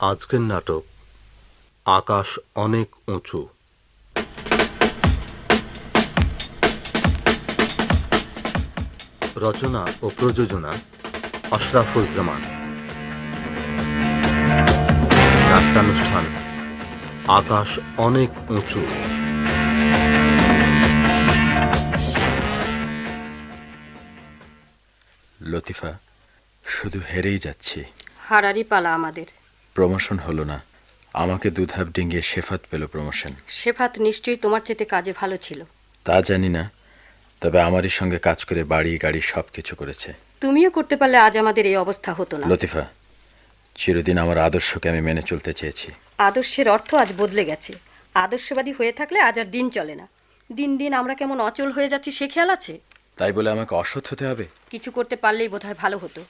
আজকের নাটক আকাশ অনেক উঁচু। রচনা ও প্রযোজনা আশরাফুজ্জামান। নাট্যানুষ্ঠান আকাশ অনেক উঁচু। লতিফা, শুধু হেরেই যাচ্ছি। হারারই পালা আমাদের। প্রমোশন হলো না। আমাকে দুধাপ ডিঙ্গিয়ে শেফাত পেল প্রমোশন। শেফাত নিশ্চয়ই তোমার চেতে কাজে ভালো ছিল। তা জানি না, তবে আমারই সঙ্গে কাজ করে বাড়ি গাড়ি সবকিছু করেছে। তুমিও করতে পারলে আজ আমাদের এই অবস্থা হতো না। লতিফা, চিরদিন আমার আদর্শকে আমি মেনে চলতে চেয়েছি। আদর্শের অর্থ আজ বদলে গেছে। আদর্শবাদী হয়ে থাকলে আজ আর দিন চলে না। দিন দিন আমরা কেমন অচল হয়ে যাচ্ছি সে খেয়াল আছে? তাই বলে আমাকে অসৎ হতে হবে? কিছু করতে পারলেই বোধহয় ভালো হতো।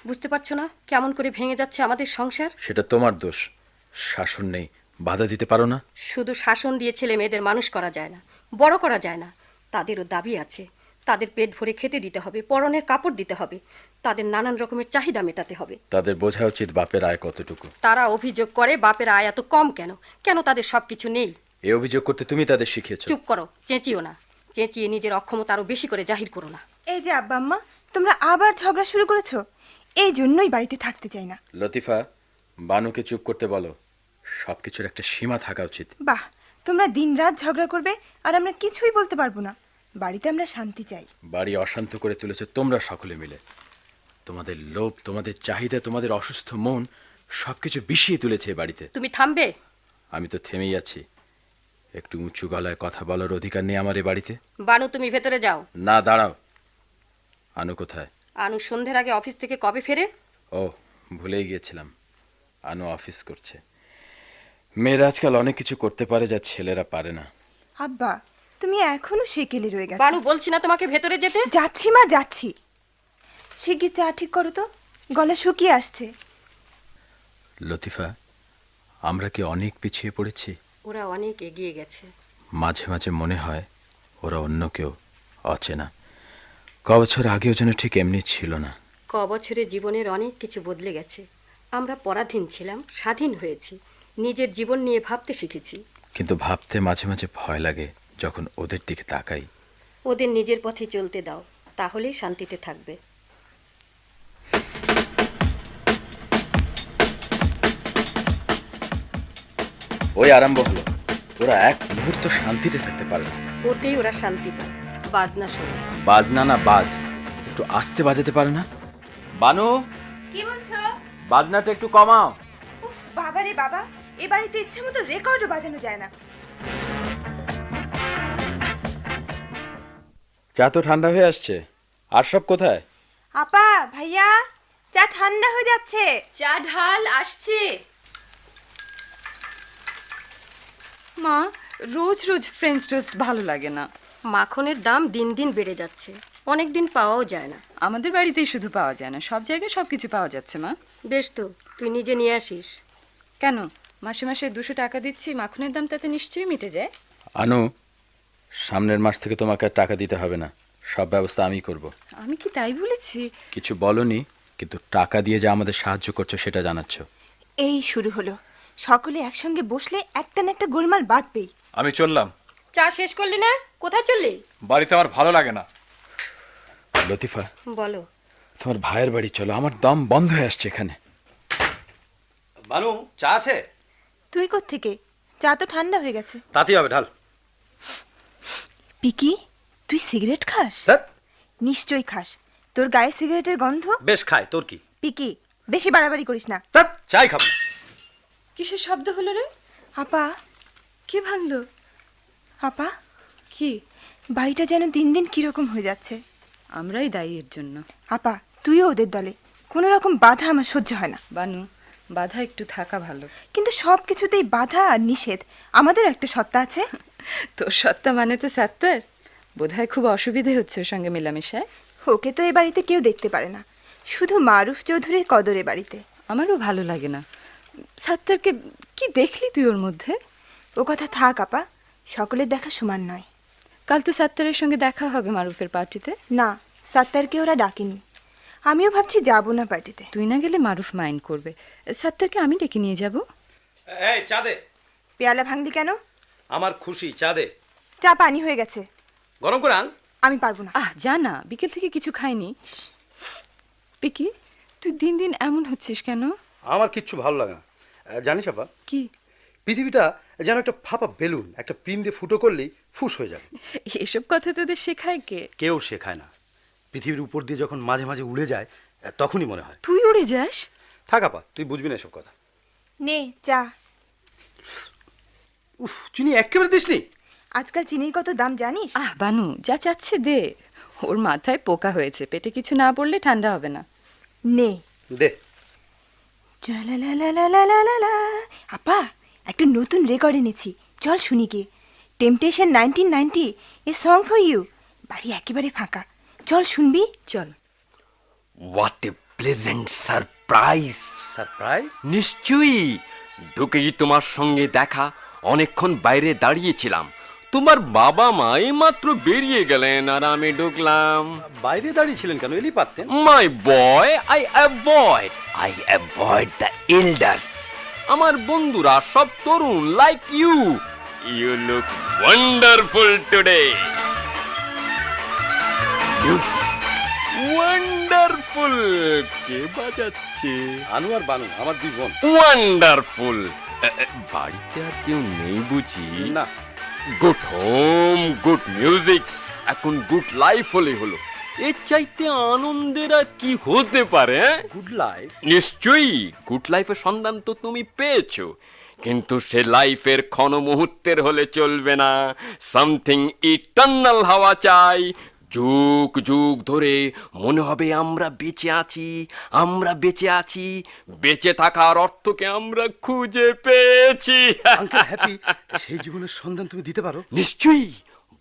বুঝতে পারছো না কেমন করে ভেঙে যাচ্ছে আমাদের সংসার? সেটা তোমার দোষ। শাসন নেই, বাধা দিতে পারো না। শুধু শাসন দিয়ে ছেলে মেয়েদের মানুষ করা যায় না, বড় করা যায় না। তাদেরও দাবি আছে। তাদের পেট ভরে খেতে দিতে হবে, পরনের কাপড় দিতে হবে, তাদের নানান রকমের চাহিদা মেটাতে হবে। তাদের বোঝা উচিত বাপের আয় কতটুকু। তারা অভিযোগ করে বাপের আয় এত কম কেন, কেন তাদের সবকিছু নেই। এই অভিযোগ করতে তুমি তাদের শিখিয়েছো। চুপ করো, চেঁচিও না। চেঁচিয়ে নিজের অক্ষমতা আরো বেশি করে জাহির করো না। এই যে আব্বা আম্মা, তোমরা আবার ঝগড়া শুরু করেছো। এই জন্যই বাড়িতে থাকতে চাই না। লতিফা, বানুকে চুপ করতে বলো। সবকিছুর একটা সীমা থাকা উচিত। বাহ, তোমরা দিনরাত ঝগড়া করবে আর আমরা কিছুই বলতে পারবো না। বাড়িতে আমরা শান্তি চাই। বাড়ি অশান্ত করে তুলেছো তোমরা সকলে মিলে। তোমাদের লোভ, তোমাদের চাহিদা, তোমাদের অসুস্থ মন সবকিছু বিষিয়ে তুলেছে এই বাড়িতে। তুমি থামবে? আমি তো থেমেই আছি। একটু উঁচু গলায় কথা বলার অধিকার নেই আমার এই বাড়িতে। বানু, তুমি ভেতরে যাও। না, দাঁড়াও। আনু কোথায়? আনু সন্ধ্যের আগে অফিস থেকে কবে ফেরে? ও, ভুলেই গিয়েছিলাম। আনু অফিস করছে। মেয়েরা আজকাল অনেক কিছু করতে পারে যা ছেলেরা পারে না। আব্বা, তুমি এখনো সেকেলে রয়ে গেছো। বানু, বলছি না তোমাকে ভেতরে যেতে? যাচ্ছি মা, যাচ্ছি। শিগগির চা ঠিক করো তো, গলা শুকিয়ে আসছে। লতিফা, আমরা কি অনেক পিছিয়ে পড়েছি? ওরা অনেক এগিয়ে গেছে। মাঝে মাঝে মনে হয় ওরা অন্য কেউ, অচেনা। ক বছর আগেও যেন ঠিক এমনি ছিল না। ক বছরে জীবনের অনেক কিছু বদলে গেছে। আমরা পরাধীন ছিলাম, স্বাধীন হয়েছি, নিজের জীবন নিয়ে ভাবতে শিখেছি। কিন্তু ভাবতে মাঝে মাঝে ভয় লাগে যখন ওদের দিকে তাকাই। ওদের নিজের পথে চলতে দাও, তাহলেই শান্তিতে থাকবে। ওই আরম্ভ হলো। ওরা এক মুহূর্ত শান্তিতে থাকতে পারে না। ওতেই ওরা শান্তি পায়। বাজনা শোনো। বাজনা না বাজ, একটু আস্তে বাজাতে পারে না? বানু, কি বলছো? বাজনাটা একটু কমাও। উফ, বাবা রে বাবা, এ বাড়িতে ইচ্ছে মতো রেকর্ডও বাজানো যায় না। চা তো ঠান্ডা হয়ে আসছে। আর সব কোথায়? আপা, ভাইয়া, চা ঠান্ডা হয়ে যাচ্ছে। চা ঢাল, আসছে। মা, রোজ রোজ ফ্রেঞ্চ টোস্ট ভালো লাগে না। মাখনের দাম দিন দিন বেড়ে যাচ্ছে, অনেক দিন পাওয়াও যায় না। আমাদের বাড়িতেই শুধু পাওয়া যায় না, সব জায়গায় সব কিছু পাওয়া যাচ্ছে মা। বেশ তো, তুই নিজে নিয়ে আসিস। কেন, মাসে মাসে 200 টাকা দিচ্ছি, মাখনের দাম তাতে নিশ্চয়ই মিটে যায়। আনু, সামনের মাস থেকে তোমাকে আর টাকা দিতে হবে না, সব ব্যবস্থা আমি করব। আমি কি তাই বলেছি? কিছু বলনি, কিন্তু টাকা দিয়ে যে আমাদের সাহায্য করছো সেটা জানাচ্ছ। এই শুরু হলো। সকলে একসঙ্গে বসলে একটা না একটা গোলমাল বাঁধবেই। আমি চললাম। চা শেষ করলি না? কোথায় চললি? বাড়িতে আমার ভালো লাগে না। লতিফা, বলো। তোমার ভাইয়ের বাড়ি চলো, আমার দম বন্ধ হয়ে আসছে এখানে। বানু, চা আছে? তুই কোত্থেকে? চা তো ঠান্ডা হয়ে গেছে। তাতেই হবে, ঢাল। পিকি, তুই সিগারেট খাস? ধ্যাৎ, নিশ্চয়ই খাস। তোর গায়ে সিগারেটের গন্ধ। বেশ খাই, তোর কি? পিকি, বেশি বাড়াবাড়ি করিস না। ধ্যাৎ, চাই খাবো। কিসের শব্দ হলো রে? আপা, কে ভাঙলো? আপা, কি? বাড়িটা যেন দিন দিন কিরকম হয়ে যাচ্ছে। আমরাই দায়ী এর জন্য। আপা, তুইও ওদের দলে। কোনো রকম বাধা আমার সহ্য হয় না। বানু, বাধা একটু থাকা ভালো। কিন্তু সব কিছুতেই বাধা আর নিষেধ। আমাদের একটা সত্তা আছে। তোর সত্তা মানে তো সাত্তার। বোধহয় খুব অসুবিধে হচ্ছে ওর সঙ্গে মেলামেশায়। ওকে তো এ বাড়িতে কেউ দেখতে পারে না, শুধু মারুফ চৌধুরীর কদরে বাড়িতে। আমারও ভালো লাগে না। সাত্তারকে কি দেখলি তুই ওর মধ্যে? ও কথা থাক আপা, সকলের দেখা সমান নয়। কাল তো সাত্তারের সঙ্গে দেখা হবে মারুফের পার্টিতে। না, সত্তারকে ওরা ডাকেনি। আমিও ভাবছি যাবো না পার্টিতে। তুই না গেলে মারুফ মাইন্ড করবে। সাত্তারকে আমি ডেকে নিয়ে যাব। এই চা দে। পেয়ালা ভাঙলি কেন? আমার খুশি, চা দে। চা পানি হয়ে গেছে। গরম করে আন। আমি পারবো না। যা না, বিকেল থেকে কিছু খাইনি। পিকি, তুই দিন দিন এমন হচ্ছিস কেন? আমার কিচ্ছু ভালো লাগে না। জানিস আপা, কি? পৃথিবীটা যেন একটা ফাঁপা বেলুন, একটা পিন দিয়ে ফুটো করলেই ফুস হয়ে যাবে। এসব কথা তোদের শেখায় কে? কেউ শেখায় না। পৃথিবীর উপর দিয়ে যখন মাঝে মাঝে উড়ে যায়, তখনই মনে হয়। তুই উড়ে যাস? থাক আপা, তুই বুঝবি না এসব কথা। নে চা। উফ, চিনি একেবারে দিসনি। আজকাল চিনির কত দাম জানিস? বানু, যা চাচ্ছে দে। ওর মাথায় পোকা হয়েছে, পেটে কিছু না পড়লে ঠান্ডা হবে না। নে। দে। ট্রালালালালালালালা। আপা, একটা নতুন রেকর্ড এনেছি, চল শুনি গে। Temptation 1990, a song for you. বাড়ি একেবারে ফাঁকা, চল শুনবি। চল। What a pleasant surprise. Surprise? নিশ্চয়ই, ঢুকেই তোমার সঙ্গে দেখা। অনেকক্ষণ বাইরে দাঁড়িয়েছিলাম, তোমার বাবা মা মাত্র বেরিয়ে গেলেন আর আমি ঢুকলাম। বাইরে দাঁড়িয়েছিলেন কেন? এলি পারতেন। My boy, I avoid the elders. আমার বন্ধুরা সব তরুণ, like you. You look wonderful today. Wonderful. কে বাজাচ্ছে? আনু আর বানু, আমার দুই বোন। ওয়ান্ডারফুল। বাড়িতে আর কেউ নেই বুঝি? না। গুড হোম, গুড মিউজিক, এখন গুড লাইফ হলে হলো। এর চাইতে আনন্দের আর কি হতে পারে? Good life? নিশ্চয়ই, গুড লাইফের সন্ধান তো তুমি পেয়েছো, কিন্তু সে লাইফের ক্ষণ মুহূর্তের হলে চলবে না। সামথিং ইটারনাল হওয়া চাই। যুগ যুগ ধরে মনে হবে আমরা বেঁচে আছি, আমরা বেঁচে আছি। বেঁচে থাকার অর্থকে আমরা খুঁজে পেয়েছি। আঙ্কেল হ্যাপি, সেই জীবনের সন্ধান তুমি দিতে পারো? নিশ্চয়ই।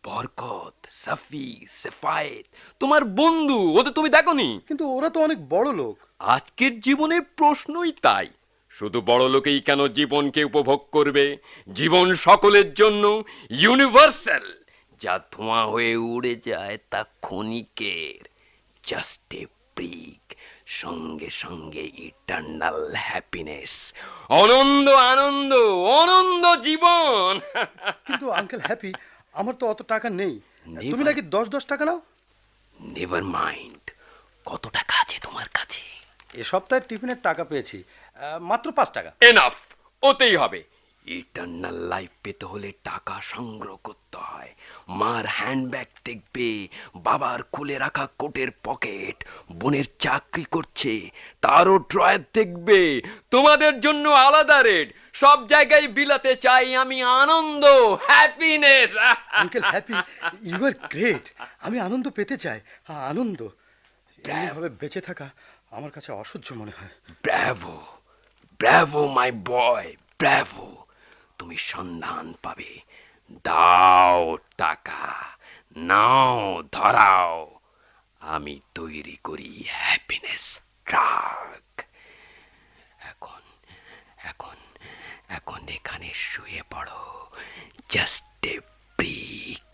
বরকত, সাফি, সেফায়েত তোমার বন্ধু, ওদের তুমি দেখোনি? কিন্তু ওরা তো অনেক বড় লোক। আজকের জীবনে প্রশ্নই তাই। শুধু বড় লোকেই কেন জীবনকে উপভোগ করবে? জীবন সকলের জন্য, ইউনিভার্সাল। যা ধোঁয়া হয়ে উড়ে যায় তা ক্ষণিকের, জাস্ট এ ব্রিক। সঙ্গে সঙ্গে ইটারনাল হ্যাপিনেস, আনন্দ আনন্দ আনন্দ জীবন। কিন্তু আঙ্কেল হ্যাপি, আমার তো অত টাকা নেই। তুমি নাকি 10 টাকা নাও? Never mind. কত টাকা আছে তোমার কাছে? এ সপ্তাহে টিফিনের টাকা পেয়েছি, মাত্র 5 টাকা। এনাফ, ওতেই হবে। ইটারনাল লাইফ পেতে হলে টাকা সংগ্রহ করতে হয়। মার হ্যান্ডব্যাগ দেখবে, বাবার খুলে রাখা কোটের পকেট, বোনের চাকরি করছে তারও ড্রয়ার দেখবে। তোমাদের জন্য আলাদা রেট, সব জায়গায় বিলাতে চাই আমি আনন্দ, happiness. Uncle Happy, you are great. আমি আনন্দ পেতে চাই, আনন্দ। এমনিভাবে বেঁচে থাকা আমার কাছে অসহ্য মনে হয়। ব্র্যাভো, ব্র্যাভো মাই বয়, ব্র্যাভো। তুমি সন্ধান পাবে। দাও টাকা, নাও ধরাও, আমি তৈরি করি হ্যাপিনেস ট্রাক। এখন এখন এখন এখানে শুয়ে পড়ো, জাস্ট এ ব্রিক।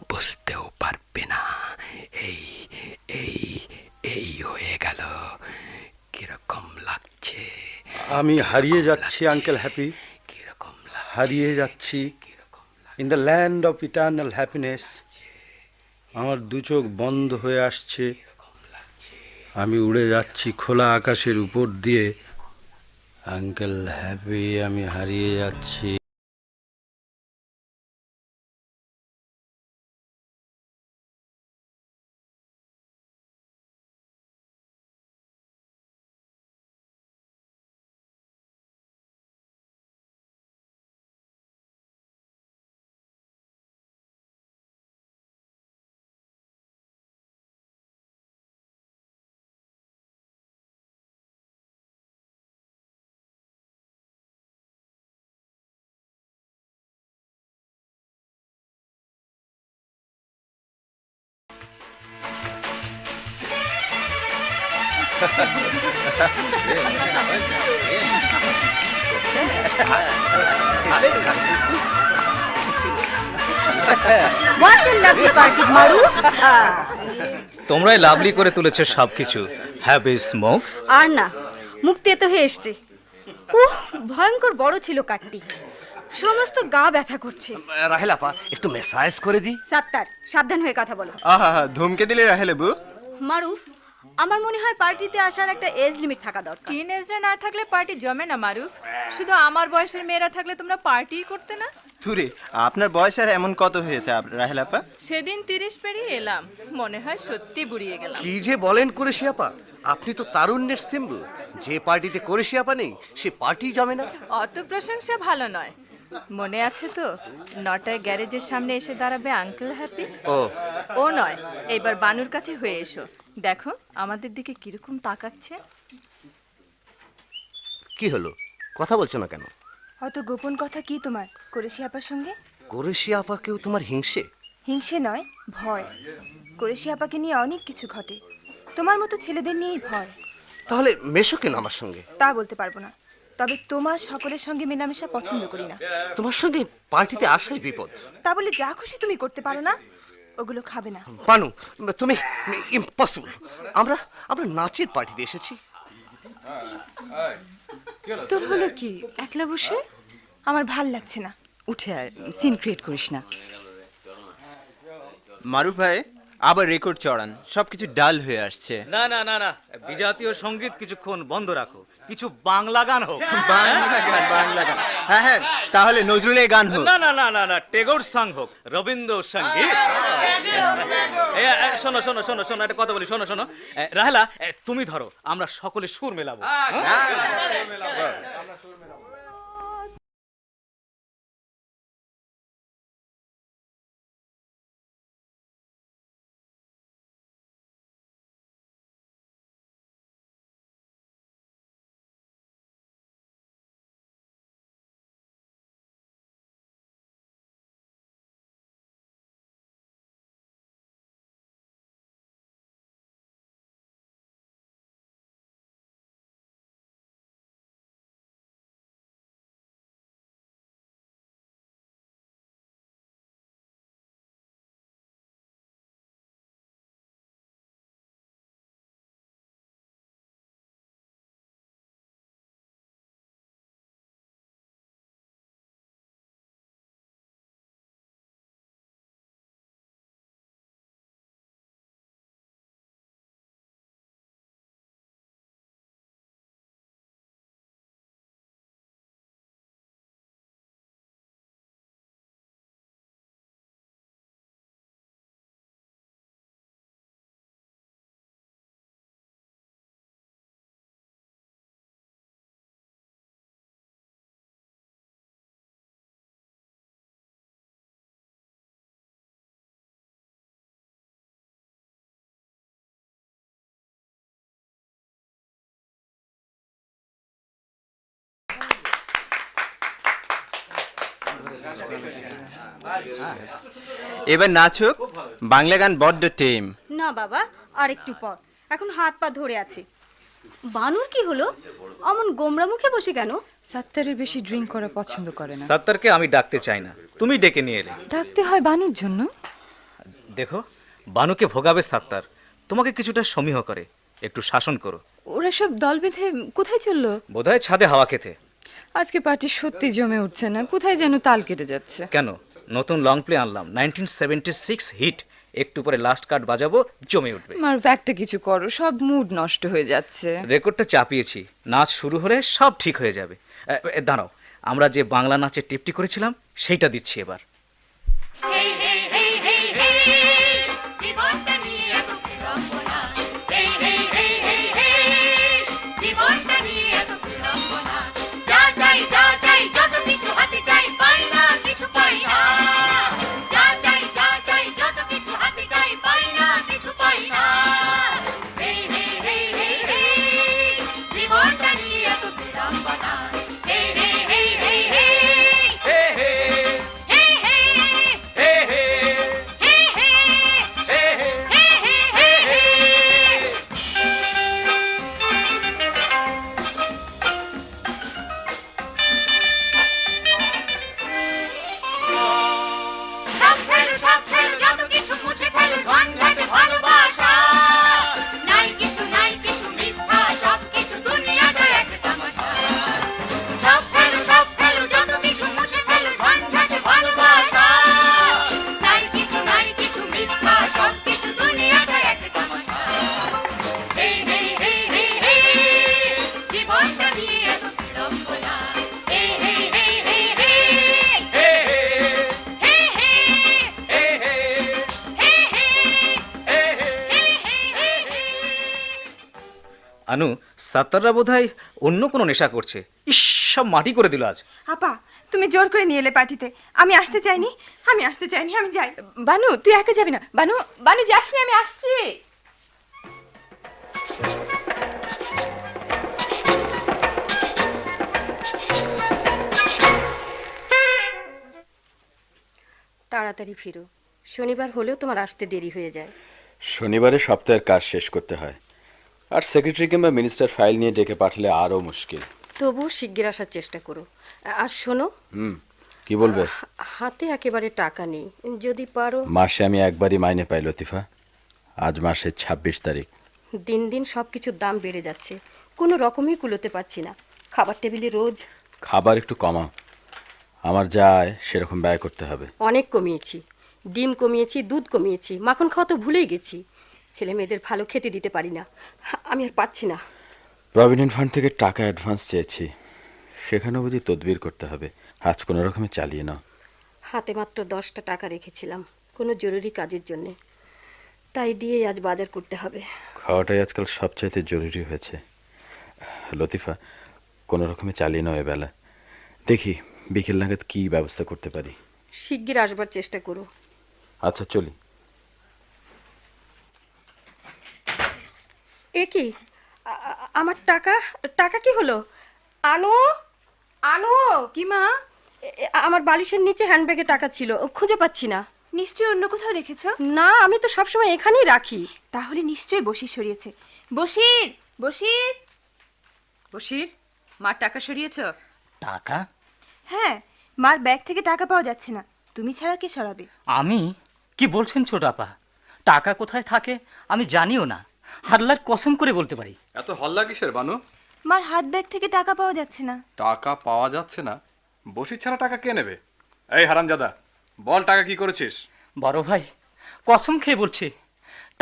বুঝতেও পারবে না। এই এই এই হয়ে গেল। কিরকম লাগছে? আমি হারিয়ে যাচ্ছি আঙ্কেল হ্যাপি, কিরকম হারিয়ে যাচ্ছি in the land of eternal happiness. আমার দু চোখ বন্ধ হয়ে আসছে। আমি উড়ে যাচ্ছি খোলা আকাশের উপর দিয়ে। আঙ্কেল হ্যাপি, আমি হারিয়ে যাচ্ছি। হোয়াট এ লাভলি পার্টি মারু। তোমরাই লাভলি করে তুলেছো সবকিছু। Have a smoke. আর না, মুখ তেতো হয়ে এসছে। উহ, ভয়ঙ্কর বড় ছিল কাঠটি, সমস্ত গা ব্যথা করছে। রাহেল আপা একটু মেসাজ করে দি। সাত্তার, সাবধান হয়ে কথা বলো। আহা ধমকে দিলে রাহেল বু। মারুফ, আমার মনে হয় পার্টিতে আসার একটা এজ লিমিট থাকা দরকার। টিনেজরা না থাকলে পার্টি জমে না মারুফ। শুধু আমার বয়সের মেয়েরা থাকলে তোমরা পার্টিই করতে না। তুরে আপনার বয়স আর এমন কত হয়েছে রাহেল আপা? সেদিন 30 পেরিয়ে এলাম, মনে হয় সত্যি বুড়িয়ে গেলাম। কি যে বলেন কুরেশি আপা, আপনি তো তারুণ্যের সিম্বল। যে পার্টিতে কুরেশি আপা নেই সে পার্টি জমে না। অত প্রশংসা ভালো নয়। মনে আছে তো 9টায় গ্যারেজের সামনে এসে দাঁড়াবে আঙ্কেল হ্যাপি? ও নয়, এইবার বানুর কাছে হয়ে এসো। দেখো আমাদের দিকে কিরকম তাকাচ্ছে। কি হলো, কথা বলছো না কেন? অত গোপন কথা কি তোমার কুরেশি আপার সঙ্গে? কুরেশি আপাকেও তোমার হিংসে? হিংসে নয়, ভয়। কুরেশি আপাকে নিয়ে অনেক কিছু ঘটে, তোমার মতো ছেলেদের নিয়েই ভয়। তাহলে মেশো কেন আমার সঙ্গে? তা বলতে পারবো না, তবে তোমার সকলের সঙ্গে মেলামেশা পছন্দ করি না। তোমার সঙ্গে পার্টিতে আসাই বিপদ। তা বলে যা খুশি তুমি করতে পারো না, ওগুলো খাবে না। বানু তুমি ইম্পসিবল। আমরা আমরা নাচের পার্টিতে এসেছি। তোর হলো কি, একলা বসে? আমার ভাল লাগছে না। উঠে আয়, সিন ক্রিয়েট করিস না। মারুফ ভাই আবার রেকর্ড চড়ান, সবকিছু ডাল হয়ে আসছে। না না না না, বিজাতীয় সঙ্গীত কিছুক্ষণ বন্ধ রাখো, কিছু বাংলা গান হোক। বাংলা গান, বাংলা গান। হ্যাঁ হ্যাঁ, তাহলে নজরুলের গান হোক। না না না না না, টেগোর সং হোক, রবীন্দ্র সঙ্গীত। শোনো শোনো শোনো শোনো, একটা কথা বলি, শোনো শোনো। রাহেলা, তুমি ধরো, আমরা সকলে সুর মেলাবো। এবার নাচক, বাংলা গান বড্ড টেম। না বাবা, আর একটু পর, এখন হাত পা ধরে আছে। বানুর কি হলো, অমন গোমরা মুখে বসে কেন? সাত্তারের বেশি ড্রিঙ্ক করা পছন্দ করে না। সাত্তারকে আমি ডাকতে চাই না, তুমি ডেকে নিয়ে এলে। ডাকতে হয় বানুর জন্য। দেখো, বানুকে ভোগাবে সাত্তার, তোমাকে কিছুটা সমীহ করে, একটু শাসন করো। ওরা সব দল বেঁধে কোথায় চললো? বোধহয় ছাদে হাওয়া খেতে। আজকে পার্টি সত্যি জমে উঠছে না, কোথায় যেন তাল কেটে যাচ্ছে। কেন, নতুন লং প্লে আনলাম, 1976 হিট, একটু পরে লাস্ট কার্ড বাজাবো, জমে উঠবে। আমার একটা কিছু করো, সব মুড নষ্ট হয়ে যাচ্ছে। রেকর্ডটা চাপিয়েছি, নাচ শুরু হলে সব ঠিক হয়ে যাবে। দাঁড়াও, আমরা যে বাংলা নাচের টিপটি করেছিলাম সেইটা দিচ্ছি এবার। আনু, সাত্তাররা বোধহয় অন্য কোনো নেশা করছে। ইস, সব মাটি করে দিল আজ। আপা তুমি জোর করে নিয়ে এলে পার্টিতে। আমি আসতে চাইনি, আমি যাই। বানু তুই একা যাবি না। বানু, বানু যাসনি, আমি আসছি। তাড়াতাড়ি ফিরো, শনিবার হলেও তোমার আসতে দেরি হয়ে যায়। শনিবারে সপ্তাহের কাজ শেষ করতে হয়, আর সেক্রেটারি কিংবা মিনিস্টার ফাইল নিয়ে ডেকে পাঠালে আরও মুশকিল। তবু শিগগির আসার চেষ্টা করো। আর শোনো, কি বলবে? হাতে একেবারে টাকা নেই, যদি পারো। মাসে আমি একবারই মাইনে পাই লতিফা, আজ মাসের 26 তারিখ। দিন দিন সব কিছুর দাম বেড়ে যাচ্ছে, কোনো রকমই কুলোতে পারছি না। খাবার টেবিলে রোজ। খাবার একটু কমাও, আমার যায় সেরকম ব্যয় করতে হবে। অনেক কমিয়েছি, ডিম কমিয়েছি, দুধ কমিয়েছি, মাখন খাওয়া তো ভুলেই গেছি। ছেলে মেয়েদের ভালো খেতে দিতে পারি না, আমি আর পারছি না। প্রভিডেন্ট ফান্ড থেকে টাকা অ্যাডভান্স চেয়েছি, সেখানেও বুঝি তদবির করতে হবে। আজ কোনো রকমে চালিয়ে নাও। হাতে মাত্র 10টা টাকা রেখেছিলাম কোনো জরুরি কাজের জন্যে, তাই দিয়েই আজ বাজার করতে হবে। খাওয়াটাই আজকাল সবচাইতে জরুরি হয়েছে। লতিফা, কোনো রকমে চালিয়ে নাও এবেলা, দেখি বিকেল নাগাদ কি ব্যবস্থা করতে পারি। শিগগির আসবার চেষ্টা করো। আচ্ছা, চলি। এ কি, আমার টাকা, টাকা কি হলো? আনো, আনো। কি মা? আমার বালিশের নিচে হ্যান্ডব্যাগে টাকা ছিল, খুঁজে পাচ্ছি না। নিশ্চয়ই অন্য কোথাও রেখেছো। না, আমি তো সবসময় এখানেই রাখি। তাহলে নিশ্চয়ই বসির সরিয়েছে। বসির, বসির, বশির, মার টাকা সরিয়েছ? টাকা? হ্যাঁ, মার ব্যাগ থেকে টাকা পাওয়া যাচ্ছে না, তুমি ছাড়া কে সরাবে? আমি? কি বলছেন ছোট আপা? টাকা কোথায় থাকে আমি জানিও না, আল্লাহর কসম করে বলতে পারি। এত হল্লা কিসের বানু? মার হাত ব্যাগ থেকে টাকা পাওয়া যাচ্ছে না। টাকা পাওয়া যাচ্ছে না? বসি ছাড়া টাকা কে নেবে? এই হারামজাদা, বল টাকা কি করেছিস? বড় ভাই, কসম খেয়ে বলছি,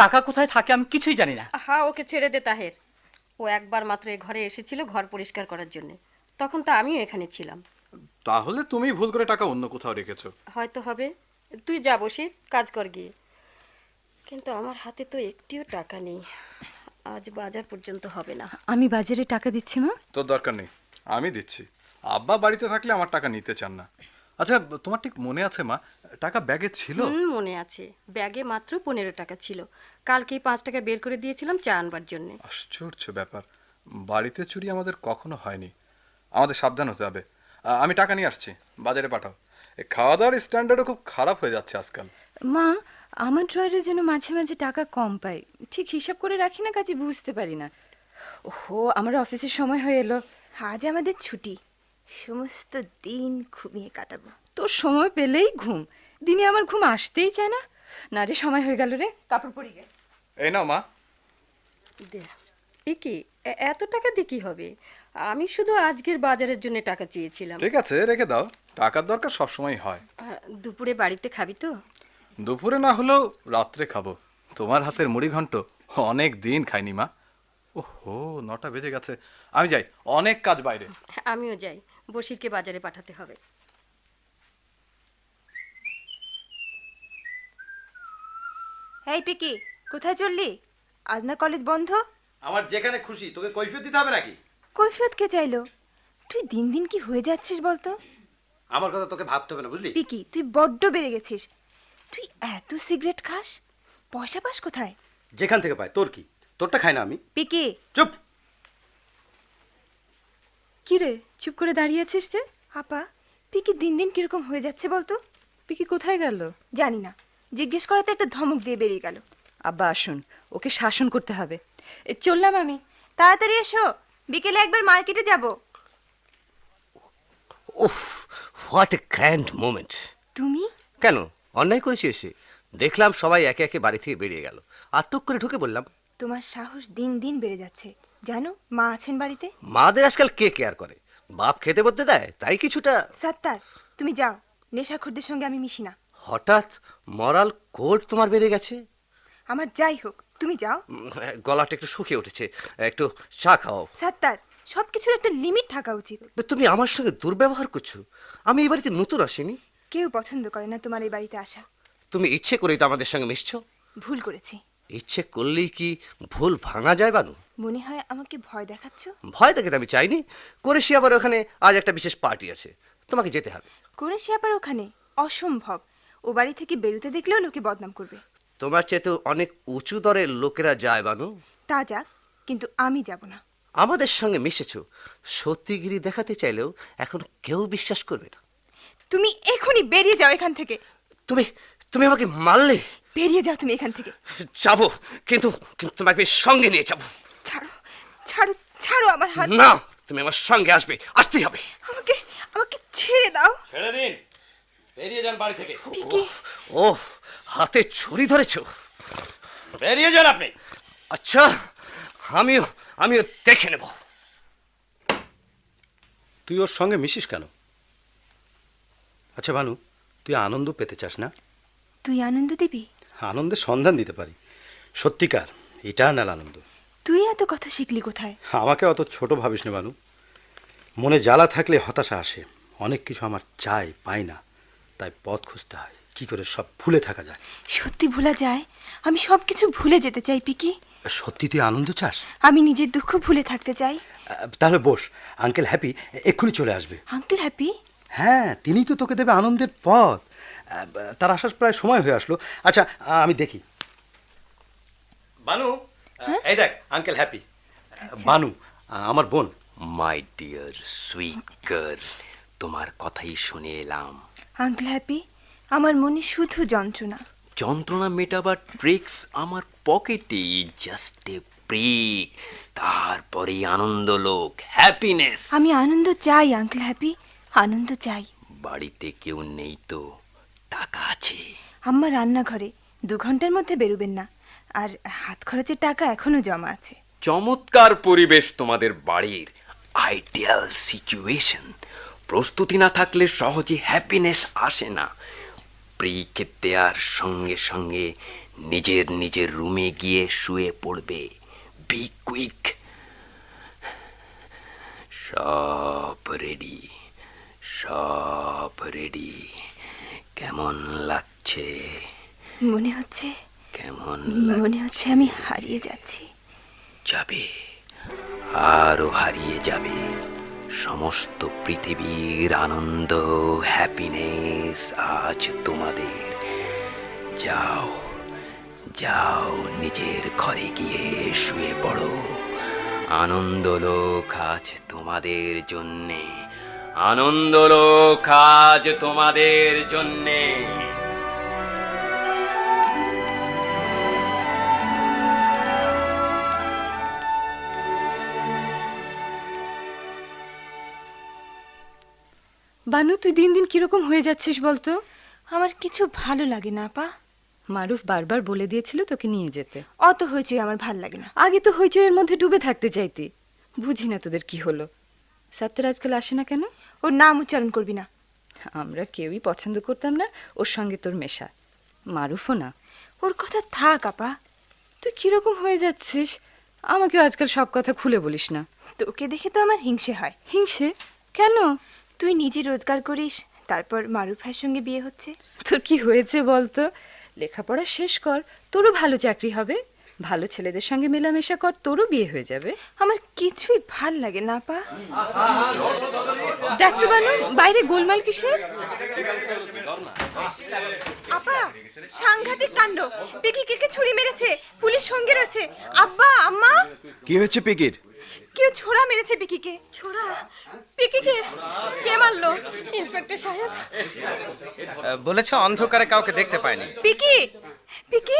টাকা কোথায় থাকে আমি কিছুই জানি না। হ্যাঁ, ওকে ছেড়ে দে তাহের। ও একবার মাত্র এ ঘরে এসেছিল ঘর পরিষ্কার করার জন্য, তখন তো আমিও এখানে ছিলাম। তাহলে তুমি ভুল করে টাকা অন্য কোথাও রেখেছো। হয়তো হবে, তুই যা বসে কাজ কর গিয়ে। কিন্তু আমার হাতে তো একটিও টাকা নেই, আজ বাজার পর্যন্ত হবে না। আমি বাজারে টাকা দিচ্ছি মা। তোর দরকার নেই, আমি দিচ্ছি। আব্বা বাড়িতে থাকলে আমার টাকা নিতে চান না। আচ্ছা, তোমার ঠিক মনে আছে মা, টাকা ব্যাগে ছিল? মনে আছে, ব্যাগে মাত্র 15 টাকা ছিল। কালকেই 5 টাকা বের করে দিয়েছিলাম চা আনবার জন্য। আশ্চর্য ব্যাপার, বাড়িতে চুরি আমাদের কখনো হয়নি। আমাদের সাবধান হতে হবে। আমি টাকা নিয়ে আসছি, বাজারে পাঠাও। এই খাওয়া দাওয়ার স্ট্যান্ডার্ডও খুব খারাপ হয়ে যাচ্ছে আজকাল। মা, আমার ড্রয়ারে যেন মাঝে মাঝে টাকা কম পাই, ঠিক হিসাব করে রাখি না, কাজে বুঝতে পারি না। ওহো, আমার অফিসের সময় হয়ে এলো। আজ আমাদের ছুটি, সমস্ত দিন ঘুমিয়ে কাটাবো। তোর সময় পেলেই ঘুম, দিনে আমার ঘুম আসতেই চায় না। না রে, সময় হয়ে গেল রে, কাপড় পরি গে। এই নাও মা। এ কি, এত টাকা দিয়ে কি হবে? আমি শুধু আজকের বাজারের জন্য টাকা চেয়েছিলাম। ঠিক আছে, রেখে দাও, টাকার দরকার সবসময় হয়। দুপুরে বাড়িতে খাবি তো? দুপুরে না হলেও রাত্রে খাবো। তোমার হাতের মুড়ি ঘন্ট অনেক দিন খাইনি মা। ওহো, 9টা বেজে গেছে, আমি যাই, অনেক কাজ বাইরে। আমিও যাই, বশিরকে বাজারে পাঠাতে হবে। এই পিকি, কোথায় চললি? আজ না কলেজ বন্ধ? আমার যেখানে খুশি, তোকে কৈফিয়ত দিতে হবে নাকি? কৈফিয়ত কে চাইলো? তুই দিন দিন কি হয়ে যাচ্ছিস বলতো? আমার কথা তোকে ভাবতে হবে না, বুঝলি? পিকি, তুই বড্ড বেড়ে গেছিস। তুই এত সিগারেট খাস, পয়সা পাস কোথায়? যেখান থেকে পাই, তোর কি? তোরটা খাই না আমি। পিকি, চুপ। কি রে, চুপ করে দাঁড়িয়ে আছিস যে? আপা, পিকি দিন দিন কিরকম হয়ে যাচ্ছে বলতো? পিকি কোথায় গেল? জানি না, জিজ্ঞেস করাতে একটা ধমক দিয়ে বেরিয়ে গেল। আব্বা আসুন, ওকে শাসন করতে হবে। চললাম আমি। তাড়াতাড়ি এসো, বিকেলে একবার মার্কেটে যাব। উফ, হোয়াট এ গ্র্যান্ড মোমেন্ট। তুমি কেন অন্যায় করেছি এসে? দেখলাম সবাই একে একে বাড়ি থেকে বেরিয়ে গেল, আর টুক করে ঢুকে বললাম। তোমার সাহস দিন দিন বেড়ে যাচ্ছে। জানো মা আছেন বাড়িতে? মাদের আজকাল কে কেয়ার করে? বাপ খেতে বলতে দেয়, তাই কিছুটা। সাত্তার, তুমি যাও, নেশাখোরদের সঙ্গে আমি মিশি না। হঠাৎ মরাল কোড তোমার বেড়ে গেছে। আমার যাই হোক, তুমি যাও। গলাটা একটু শুকিয়ে উঠেছে, একটু চা খাও। সাত্তার, সবকিছুর একটা লিমিট থাকা উচিত। তুমি আমার সঙ্গে দুর্ব্যবহার করছো। আমি এই বাড়িতে নতুন আসিনি। কেউ পছন্দ করে না তোমার এই বাড়িতে আসা। তুমি ইচ্ছে করেই তো আমাদের সঙ্গে মিশছো। ভুল করেছি। ইচ্ছে করলেই কি ভুল ভাঙা যায় বানু? মনে হয় আমাকে ভয় দেখাচ্ছ। ভয় দেখে আমি চাইনি। করেছি আবার ওখানে আজ একটা বিশেষ পার্টি আছে, তোমাকে যেতে হবে। করে সে আবার ওখানে? অসম্ভব। ও বাড়ি থেকে বেরোতে দেখলেও লোকে বদনাম করবে। তোমার চেয়ে তো অনেক উঁচু দরের লোকেরা যায় বানু। তা যাক, কিন্তু আমি যাব না। আমাদের সঙ্গে মিশেছো, সত্যিগিরি দেখাতে চাইলেও এখন কেউ বিশ্বাস করবে না। তুমি এখনই বেরিয়ে যাও এখান থেকে। তুমি তুমি আমাকে মারলে? বেরিয়ে যাও তুমি এখান থেকে। যাবো, কিন্তু কিন্তু তোমাকে সঙ্গে নিয়ে যাবো। ছাড়ো, ছাড়ো, ছাড়ো আমার হাত। না, তুমি আমার সঙ্গে আসবে, আসতেই হবে। আমাকে আমাকে ছেড়ে দাও। ছেড়ে দিন, বেরিয়ে যান বাড়ি থেকে। পিকি, ও, হাতে ছুরি ধরেছো? বেরিয়ে যান আপনি। আচ্ছা, আমিও আমিও দেখে নেব। তুই ওর সঙ্গে মিশিস কেন? আচ্ছা ভানু, তুই আনন্দ পেতে চাস না? তুই আনন্দ দিবি? আনন্দের সন্ধান দিতে পারি, সত্যিকার ইটারনাল আনন্দ। তুই এত কথা শিখলি কোথায়? আমাকে অত ছোট ভাবিস না ভানু। মনে জ্বালা থাকলে হতাশা আসে। অনেক কিছু আমার চাই, পাই না, তাই পথ খুঁজতে হয় কি করে সব ভুলে থাকা যায়। সত্যি ভোলা যায়? আমি সব কিছু ভুলে যেতে চাই পিকি। সত্যি তুই আনন্দ চাস? আমি নিজের দুঃখ ভুলে থাকতে চাই। তাহলে বস, আঙ্কেল হ্যাপি এক্ষুনি চলে আসবে। Uncle happy? হ্যাঁ, তিনি তো তোকে দেবে আনন্দের পথ। তার আসার প্রায় সময় হয়ে আসলো। আচ্ছা, আমি দেখি। বানু, এই দেখ আঙ্কেল হ্যাপি। বানু আমার বোন। মাই ডিয়ার সুইট গার্ল, তোমার কথাই শুনে এলাম। আঙ্কেল হ্যাপি, আমার মনে শুধু যন্ত্রণা। যন্ত্রণা মেটাবার ট্রিক্স আমার পকেটে, জাস্ট এ ব্রেক, তারপরে আনন্দ লোক, হ্যাপিনেস। আমি আনন্দ চাই আঙ্কেল হ্যাপি, আনন্দ চাই। বাড়িতে কেউ নেই তো টাকা আছে? আম্মা রান্নাঘরে, 2 ঘন্টার মধ্যে বেরোবেন না। আর হাত খরচের টাকা এখনো জমা আছে। চমৎকার পরিবেশ তোমাদের বাড়ির, আইডিয়াল সিচুয়েশন। প্রস্তুতি না থাকলে সহজে হ্যাপিনেস আসে না। ব্রেক দেওয়ার সঙ্গে সঙ্গে নিজের নিজের রুমে গিয়ে শুয়ে পড়বে। Be quick. সব রেডি, সব রেডি। কেমন লাগছে? মনে হচ্ছে কেমন মনে হচ্ছে আমি হারিয়ে যাচ্ছি। যাবে, আরো হারিয়ে যাবে। সমস্ত পৃথিবীর আনন্দ, হ্যাপিনেস আজ তোমাদের। যাও, যাও নিজের ঘরে গিয়ে শুয়ে পড়ো। আনন্দলোক আজ তোমাদের জন্যে, আনন্দলোক আজ তোমাদের জন্যে। বানু, তুই দিন দিন কিরকম হয়ে যাচ্ছিস বলতো? আমার কিছু ভালো লাগে না আপা। মারুফ বারবার বলে দিয়েছিল তোকে নিয়ে যেতে। অত হয়েছে আমার ভাল লাগে না। আগে তো হইচইয়ের মধ্যে ডুবে থাকতে চাইতি। বুঝি না তোদের কি হলো। সত্তর আজকাল আসে না কেন? ওর নাম উচ্চারণ করবি না। আমরা কেউই পছন্দ করতাম না ওর সঙ্গে তোর মেশা। মারুফও না। ওর কথা থাক আপা। তুই কিরকম হয়ে যাচ্ছিস? আমাকে আজকাল সব কথা খুলে বলিস না। তোকে দেখে তো আমার হিংসে হয়। হিংসে? কেন? তুই নিজে রোজগার করিস, তারপর মারুফ ভাইয়ের সঙ্গে বিয়ে হচ্ছে। তোর কি হয়েছে বলতো? লেখাপড়া শেষ কর, তোরও ভালো চাকরি হবে। ভালো ছেলেদের সঙ্গে মেলামেশা কর, তোরও বিয়ে হয়ে যাবে। আমার কিছুই ভাল লাগে না আপা। দেখ তো বানু, বাইরে গোলমাল কিসের? আপা, সাংঘাতিক কাণ্ড। পিকিকে ছুরি মেরেছে, পুলিশ সঙ্গে রয়েছে। আব্বা, আম্মা। কি হয়েছে পিকির? কেউ ছোড়া মেরেছে পিকিকে। ছোড়া? পিকিকে কে মারলো? ইন্সপেক্টর সাহেব বলেছে অন্ধকারে কাউকে দেখতে পায়নি। পিকি, পিকি।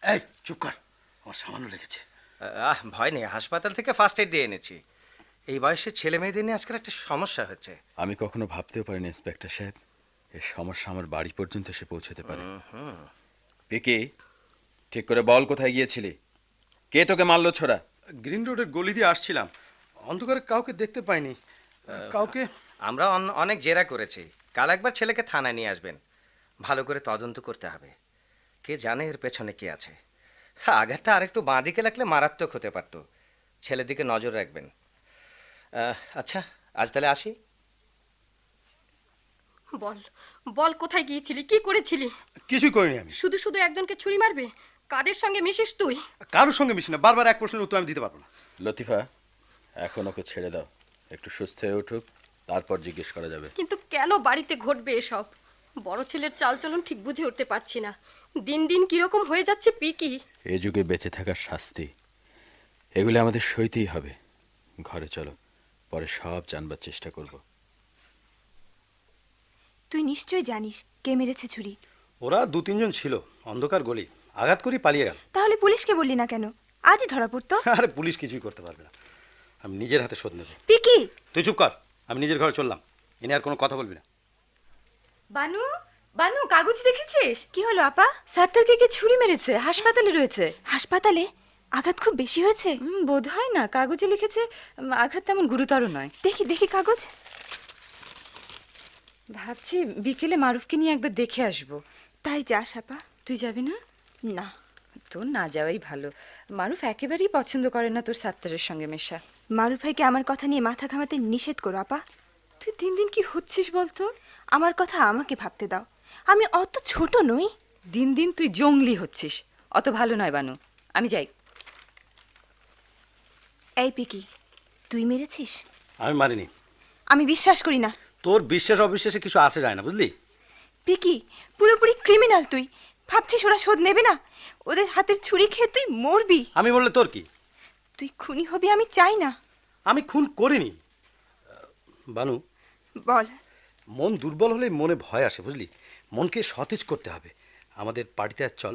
এই চুপ কর, আমার সামান্য লেগেছে। ভয় নেই, হাসপাতাল থেকে ফার্স্ট এড দিয়ে এনেছি। এই বয়সে ছেলে মেয়েদের নিয়ে আজকাল একটা সমস্যা হচ্ছে। আমি কখনো ভাবতেও পারিনি ইন্সপেক্টর সাহেব এই সমস্যা আমার বাড়ি পর্যন্ত এসে পৌঁছতে পারে। পিকি, ঠিক করে বল, কোথায় গিয়েছিলি? কে তোকে মারলো ছোড়া? গ্রিন রোডের গলি দিয়ে আসছিলাম, অন্ধকারে কাউকে দেখতে পাইনি। কাউকে আমরা অনেক জেরা করেছি। কাল একবার ছেলেকে থানায় নিয়ে আসবেন, ভালো করে তদন্ত করতে হবে। কে জানে এর পেছনে কে আছে। আঘাতটা আরেকটু বাঁ দিকে লাগলে মারাত্মক হতে পারত। ছেলের দিকে নজর রাখবেন। আচ্ছা, আজ তাহলে আসি। বল বল, কোথায় গিয়েছিলি, কি করেছিলি? কিছুই করিনি আমি। শুধু শুধু একজনকে ছুরি মারবে? কাদের সঙ্গে মিশিস তুই? কারোর সঙ্গে মিশি না। বারবার এক প্রশ্নের উত্তর আমি দিতে পারবো না। লতিফা, এখন ওকে ছেড়ে দাও, একটু সুস্থ হয়ে উঠুক, তারপর জিজ্ঞেস করা যাবে। কিন্তু কেন বাড়িতে ঘটবে এসব? বড় ছেলের চালচলন ঠিক বুঝে উঠতে পারছি না। দিন দিন কিরকম হয়ে যাচ্ছে পিকি। এ যুগে বেঁচে থাকার শাস্তি, এগুলো আমাদের সইতেই হবে। ঘরে চলো, পরে সব জানবার চেষ্টা করব। তুই নিশ্চয়ই জানিস কে মেরেছে ছুরি। ওরা 2-3 জন ছিল, অন্ধকার গলি, আঘাত করি পালিয়ে গেল। তাহলে পুলিশকে বললি না কেন? আজই ধরা পড়তো। আরে পুলিশ কিছুই করতে পারবে না, আমি নিজের হাতে শোধ নেব। পিকি, তুই চুপ কর, আমি নিজের ঘরে চললাম। এনে আর কোনো কথা বলবি না। বানু, বানু, কাগজ দেখেছিস? কি হলো আপা? সাত্তারকে কে ছুরি মেরেছে, হাসপাতালে রয়েছে। হাসপাতালে? আঘাত খুব বেশি হয়েছে? বোধ হয় না, কাগজে লিখেছে আঘাত তেমন গুরুতর নয়। দেখি দেখি কাগজ। ভাবছি বিকেলে মারুফকে নিয়ে একবার দেখে আসবো। তাই যাস আপা? তুই যাবি না? না। তোর না যাওয়াই ভালো। মারুফ একেবারেই পছন্দ করে না তোর সাত্তারের সঙ্গে মেশা। মারুফ ভাইকে আমার কথা নিয়ে মাথা ঘামাতে নিষেধ করো আপা। তুই দিন দিন কি হচ্ছিস বলতো? আমার কথা আমাকে ভাবতে দাও, আমি অত ছোট নই। দিন দিন তুই জঙ্গলি হচ্ছিস, অত ভালো নয় বানু। আমি যাই। এই পিকি, তুই মেরেছিস? আমি মারিনি। আমি বিশ্বাস করি না। তোর বিশ্বাস অবিশ্বাসে কিছু আসে যায় না, বুঝলি? পিকি, পুরোপুরি ক্রিমিনাল তুই। ভাবছিস ওরা শোধ নেবে না? ওদের হাতের ছুরি খেয়ে তুই মরবি। আমি বললে তোর কি? তুই খুনি হবি আমি চাই না। আমি খুন করিনি। বানু, বল। মন দুর্বল হলে মনে ভয় আসে, বুঝলি? মনকে সতেজ করতে হবে। আমাদের পার্টিতে আজ চল।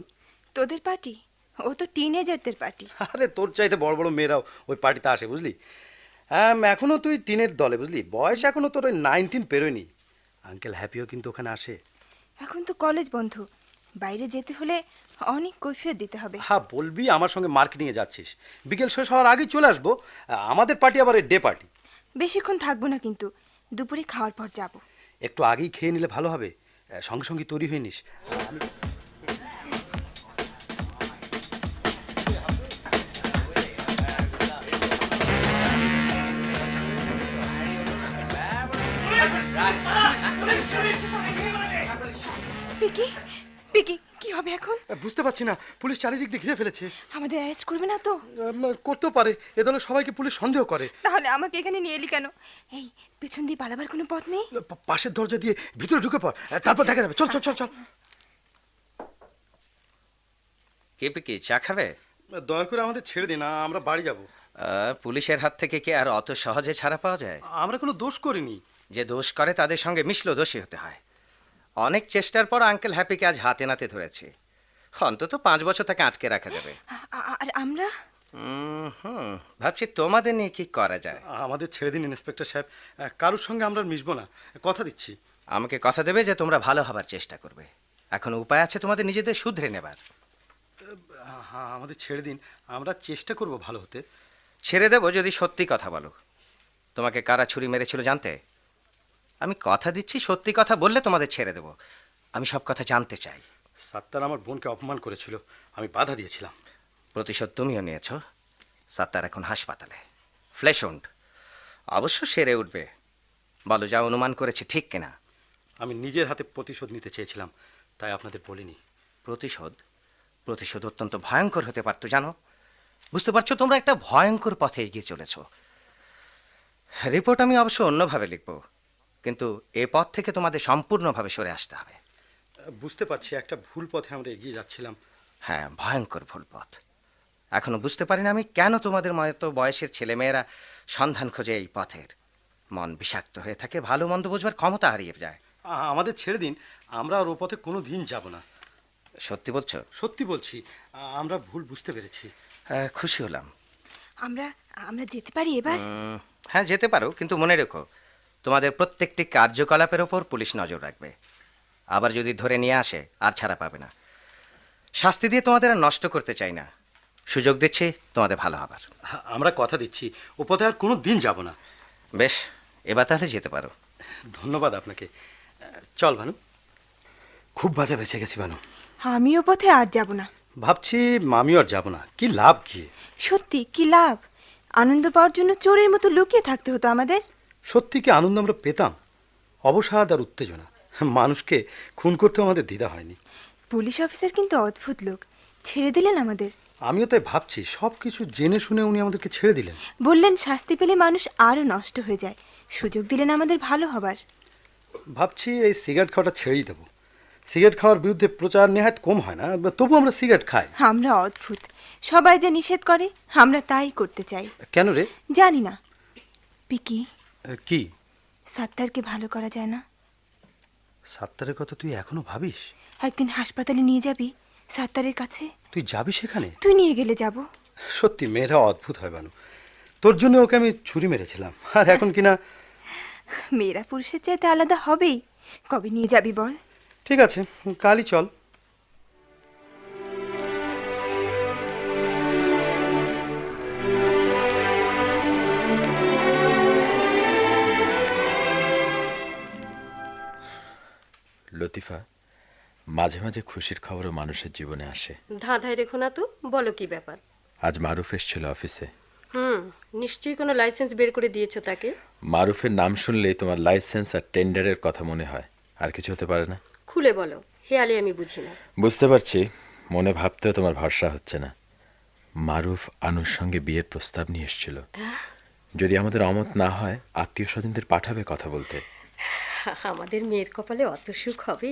তোদের পার্টি? ও তো টিনেজারদের পার্টি। আরে তোর চাইতে বড় বড় মেয়েরাও ওই পার্টিতে আসে, বুঝলি? এখনো তুই টিনের দলে, বুঝলি? বয়স এখনো তোর ওই 19 পেরোয়নি। আঙ্কেল হ্যাপিও কিন্তু ওখানে আসে। এখন তো কলেজ বন্ধ, বাইরে যেতে হলে অনেক কৈফিয়ত দিতে হবে। হ্যাঁ, বলবি আমার সঙ্গে মার্কেটিংয়ে যাচ্ছিস। বিকেল শেষ হওয়ার আগেই চলে আসবো। আমাদের পার্টি আবার ডে পার্টি। বেশিক্ষণ থাকবো না কিন্তু, দুপুরে খাওয়ার পর যাব। একটু আগেই খেয়ে নিলে ভালো হবে। সঙ্গে সঙ্গে তৈরি হয়ে নিস। পিকি, পিকি, কি হবে এখন? বুঝতে পারছি না, পুলিশ চারিদিক দিয়ে ঘিরে ফেলেছে। আমাদের অ্যারেস্ট করবে না তো? করতেও পারে, এ দলে সবাইকে পুলিশ সন্দেহ করে। তাহলে আমাকে এখানে নিয়ে এলি কেন? এই পেছন দিয়ে পালাবার কোনো পথ নেই? পাশের দরজা দিয়ে ভিতরে ঢুকে পড়, তারপর দেখা যাবে। চল চল চল চল। কি চা খাবে? দয়া করে আমাদের ছেড়ে দিন, আমরা বাড়ি যাব। পুলিশের হাত থেকে কি আর অত সহজে ছাড়া পাওয়া যায়? আমরা কোনো দোষ করিনি। যে দোষ করে তাদের সঙ্গে মিশলেও দোষী হতে হয়। অনেক চেষ্টার পর আঙ্কেল হ্যাপিকে আজ হাতে নাতে ধরেছে। অন্তত 5 বছর তাকে আটকে রাখা যাবে। আর আমরা? ভাবছি তোমাদের নিয়ে কি করা যায়। আমাদের ছেড়ে দিন ইন্সপেক্টর সাহেব, কারোর সঙ্গে আমরা মিশবো না, কথা দিচ্ছি। আমাকে কথা দেবে যে তোমরা ভালো হবার চেষ্টা করবে। এখন উপায় আছে তোমাদের নিজেদের শুধরে নেবার। হ্যাঁ, আমাদের ছেড়ে দিন, আমরা চেষ্টা করব ভালো হতে। ছেড়ে দেবো যদি সত্যি কথা বলো। তোমাকে কারা ছুরি মেরেছিল জানতে? আমি কথা দিচ্ছি, সত্যি কথা বললে তোমাদের ছেড়ে দেবো। আমি সব কথা জানতে চাই। সাত্তার আমার বোনকে অপমান করেছিল, আমি বাধা দিয়েছিলাম। প্রতিশোধ তুমিও নিয়েছ। সাত্তার এখন হাসপাতালে, ফ্লেশ উন্ড। অবশ্য সেরে উঠবে। বলো, যা অনুমান করেছি ঠিক কিনা? আমি নিজের হাতে প্রতিশোধ নিতে চেয়েছিলাম, তাই আপনাদের বলিনি। প্রতিশোধ? প্রতিশোধ অত্যন্ত ভয়ঙ্কর হতে পারতো, জানো? বুঝতে পারছো, তোমরা একটা ভয়ঙ্কর পথে এগিয়ে চলেছ। রিপোর্ট আমি অবশ্য অন্যভাবে লিখব, কিন্তু এ পথ থেকে তোমাদের সম্পূর্ণভাবে সরে আসতে হবে। বুঝতে পারছি, একটা ভুল পথে আমরা এগিয়ে যাচ্ছিলাম। হ্যাঁ, ভয়ঙ্কর ভুল পথ। এখনো বুঝতে পারি না আমি কেন তোমাদের মতো বয়সের ছেলেমেয়েরা সন্ধান খোঁজে এই পথের। মন বিষাক্ত হয়ে থাকে, ভালো মন্দ বোঝবার ক্ষমতা হারিয়ে যায়। আমাদের ছেড়ে দিন, আমরা আর ও পথে কোনো দিন যাব না। সত্যি বলছো? সত্যি বলছি, আমরা ভুল বুঝতে পেরেছি। খুশি হলাম। আমরা আমরা যেতে পারি এবার? হ্যাঁ, যেতে পারো, কিন্তু মনে রেখো তোমাদের প্রত্যেকটি কার্যকলাপের ওপর পুলিশ নজর রাখবে। আবার যদি ধরে নিয়ে আসে আর ছাড়া পাবে না। শাস্তি দিয়ে তোমাদের আর নষ্ট করতে চাই না, সুযোগ দিচ্ছি তোমাদের ভালো হবার। আমরা কথা দিচ্ছি, ও পথে আর কোনো দিন যাব না। বেশ, এবার তাহলে যেতে পারো। ধন্যবাদ আপনাকে। চল ভানু। খুব বাজা বেঁচে গেছি ভানু। আমিও পথে আর যাব না। ভাবছি আমিও আর যাব না। কি লাভ কি? সত্যি কি লাভ? আনন্দ পাওয়ার জন্য চোরের মতো লুকিয়ে থাকতে হতো আমাদের। সত্যি কি আনন্দ আমরা পেতাম? অবসাদ আর উত্তেজনা, মানুষকে খুন করতে আমাদের দ্বিধা হয়নি। পুলিশ অফিসার কিন্তু অদ্ভুত লোক, ছেড়ে দিলেন আমাদের। আমিও তাই ভাবছি, সব কিছু জেনে শুনে উনি আমাদেরকে ছেড়ে দিলেন। বললেন শাস্তি পেলে মানুষ আরও নষ্ট হয়ে যায়, সুযোগ দিলেন আমাদের ভালো হবার। ভাবছি এই সিগারেট খাওয়াটা ছেড়েই দেবো। সিগারেট খাওয়ার বিরুদ্ধে প্রচার নেহাত কম হয় না, তবু আমরা সিগারেট খাই। আমরা অদ্ভুত, সবাই যে নিষেধ করে আমরা তাই করতে চাই। কেন রে? জানি না। পিকি, কি? সাত্তারকে ভালো করা যায় না? সাত্তারের কথা তুই এখনো ভাবিস? একদিন হাসপাতালে নিয়ে যাবি সাত্তারের কাছে? তুই যাবি সেখানে? তুই নিয়ে গেলে যাব। সত্যি মেয়েরা অদ্ভুত হয় বানু। তোর জন্য ওকে আমি ছুরি মেরেছিলাম, আর এখন কিনা। মেয়েরা পুরুষের চাইতে আলাদা হবেই। কবে নিয়ে যাবি বল? ঠিক আছে, কালই চল। লতিফা, মাঝে মাঝে খুশির খবরও মানুষের জীবনে আসে। ধাঁধায় রেখো না তো, বলো কি ব্যাপার? আজ মারুফ এসেছিল অফিসে। নিশ্চয়ই কোনো লাইসেন্স বের করে দিয়েছো তাকে। মারুফের নাম শুনলেই তোমার লাইসেন্স আর টেন্ডারের কথা মনে হয়, আর কিছু হতে পারে না? খুলে বলো, হেয়ালে আমি বুঝি না। বুঝতে পারছি, মনে ভাবতেও তোমার ভরসা হচ্ছে না। মারুফ আনুর সঙ্গে বিয়ের প্রস্তাব নিয়ে এসেছিল। যদি আমাদের অমত না হয় আত্মীয় স্বজনদের পাঠাবে কথা বলতে। আমাদের মেয়ের কপালে অত সুখ হবে?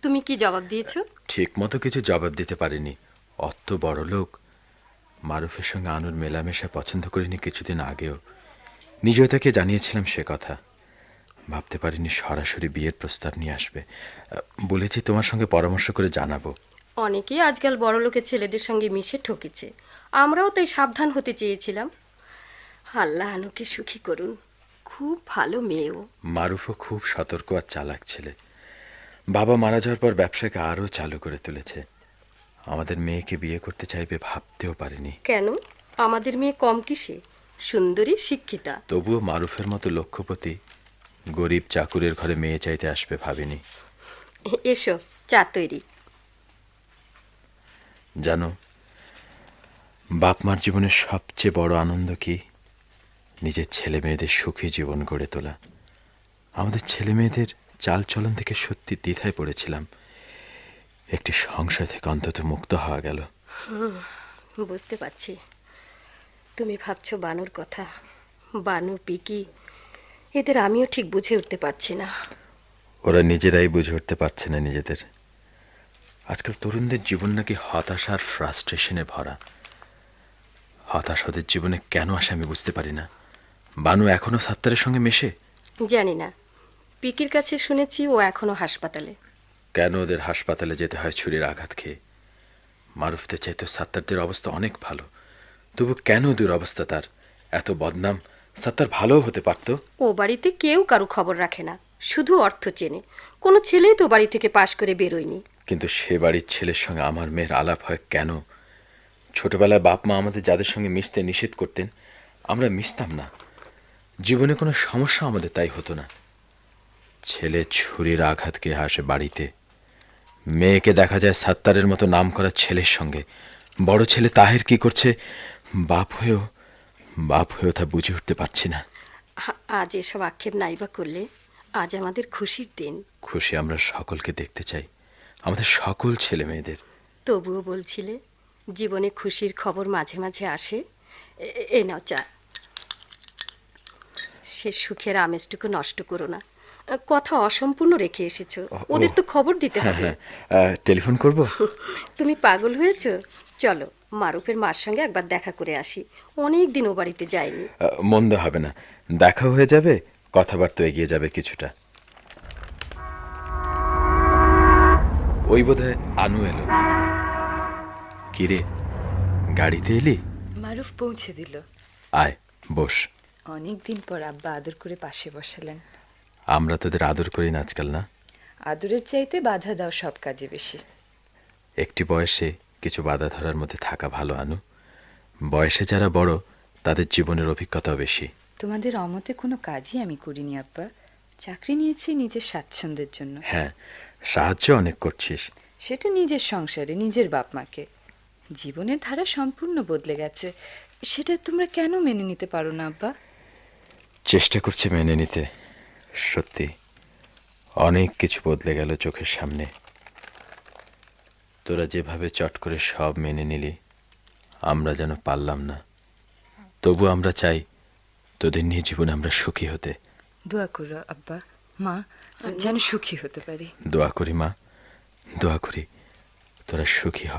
তুমি কি জবাব দিয়েছো? ঠিক মতো কিছু জবাব দিতে পারিনি। অত বড় লোক। মারুফের সঙ্গে আনুর মেলামেশা পছন্দ করিনি কিছুদিন আগেও, নিজেও তাকে জানিয়েছিলাম সে কথা। ভাবতে পারিনি সরাসরি বিয়ের প্রস্তাব নিয়ে আসবে। বলেছি তোমার সঙ্গে পরামর্শ করে জানাবো। অনেকেই আজকাল বড় লোকের ছেলেদের সঙ্গে মিশে ঠকেছে, আমরাও তাই সাবধান হতে চেয়েছিলাম। আল্লাহ আনুকে সুখী করুন, খুব ভালো মেয়েও। মারুফও খুব সতর্ক আর চালাক ছেলে। বাবা মারা যাওয়ার পর ব্যবসাকে আরও চালু করে তুলেছে। আমাদের মেয়েকে বিয়ে করতে চাইবে ভাবতেও পারিনি। কেন? আমাদের মেয়ে কম কিসে? সুন্দরী, শিক্ষিতা। তবুও মারুফের মতো লক্ষ্যপতি গরিব চাকুরের ঘরে মেয়ে চাইতে আসবে ভাবিনি। এসো, চা তৈরি। জানো, বাপ মার জীবনের সবচেয়ে বড় আনন্দ কি? নিজের ছেলে মেয়েদের সুখী জীবন গড়ে তোলা। আমাদের ছেলে মেয়েদের চাল চলন থেকে সত্যি দ্বিধায় পড়েছিলাম। একটি সংশয় থেকে অন্তত মুক্ত হওয়া গেল। বুঝতে পারছি তুমি ভাবছো বানুর কথা। বানু, পিকি, এদের আমিও ঠিক বুঝে উঠতে পারছি না। ওরা নিজেরাই বুঝে উঠতে পারছে না নিজেদের। আজকাল তরুণদের জীবন নাকি হতাশা আর ফ্রাস্ট্রেশনে ভরা। হতাশ ওদের জীবনে কেন আসে আমি বুঝতে পারি না। বানু এখনো সাত্তারের সঙ্গে মেশে? জানি না, পিকির কাছে শুনেছি ও এখনো হাসপাতালে। কেন ওদের হাসপাতালে যেতে হয় ছুরির আঘাত খেয়ে? মারুফদের চাইতে সাত্তারদের অবস্থা অনেক ভালো, তবু কেন দুরবস্থা তার? এত বদনাম। সাত্তার ভালোও হতে পারত। ও বাড়িতে কেউ কারো খবর রাখে না, শুধু অর্থ চেনে। কোনো ছেলেই তো বাড়ি থেকে পাশ করে বেরোয়নি। কিন্তু সে বাড়ির ছেলের সঙ্গে আমার মেয়ের আলাপ হয় কেন? ছোটবেলায় বাপ মা আমাদের যাদের সঙ্গে মিশতে নিষেধ করতেন, আমরা মিশতাম না। জীবনে কোনো সমস্যা আমাদের তাই হতো না। ছেলে ছুরির আঘাত খেয়ে আসে বাড়িতে, মেয়েকে দেখা যায় সাত্তারের মতো নাম করা ছেলের সঙ্গে। বড় ছেলে তাহের কি করছে? বাপ হয়েও তা বুঝে উঠতে পারছি না। আজ এসব আক্ষেপ নাইবা করলে, আজ আমাদের খুশির দিন। খুশি আমরা সকলকে দেখতে চাই, আমাদের সকল ছেলে মেয়েদের। তবুও বলছিলে জীবনে খুশির খবর মাঝে মাঝে আসে। এ নাও চা। সে সুখের আমেজটুকু নষ্ট করো না। কথা অসম্পূর্ণ রেখে এসেছো, ওদের তো খবর দিতে হবে। টেলিফোন করব? তুমি পাগল হয়েছো? চলো মারুফের মার সঙ্গে একবার দেখা করে আসি, অনেক দিন ও বাড়িতে যায়নি। মন্দ হবে না, দেখা হয়ে যাবে, কথাবার্তা এগিয়ে যাবে কিছুটা। ওই বোধহয় আনু এলো। কিরে, গাড়িতে এলি? মারুফ পৌঁছে দিল। আয় বস। অনেক দিন পর আব্বা আদর করে পাশে বসালেন। আমরা তোদের আদর করি না আজকাল, না? আদরের চাইতে বাধা দাও সব কাজে বেশি। একটি বয়সে কিছু বাধা ধরার মধ্যে থাকা ভালো আনু। বয়সে যারা বড় তাদের জীবনের অভিজ্ঞতাও বেশি। তোমাদের অমতে কোনো কাজই আমি করিনি আব্বা। চাকরি নিয়েছি নিজের স্বাচ্ছন্দ্যের জন্য। হ্যাঁ, সাহায্য অনেক করছিস। সেটা নিজের সংসারে, নিজের বাপ মাকে। জীবনের ধারা সম্পূর্ণ বদলে গেছে, সেটা তোমরা কেন মেনে নিতে পারো না আব্বা? চেষ্টা করছি মেনে নিতে। সত্যি অনেক কিছু বদলে গেল চোখের সামনে। তোরা যেভাবে চট করে সব মেনে নিলি, আমরা যেন পারলাম না। তবু আমরা চাই তোদের নিয়ে জীবনে আমরা সুখী হতে। দোয়া করো আব্বা মা, যেন সুখী হতে পারি। দোয়া করি মা, দোয়া করি তোরা সুখী হ।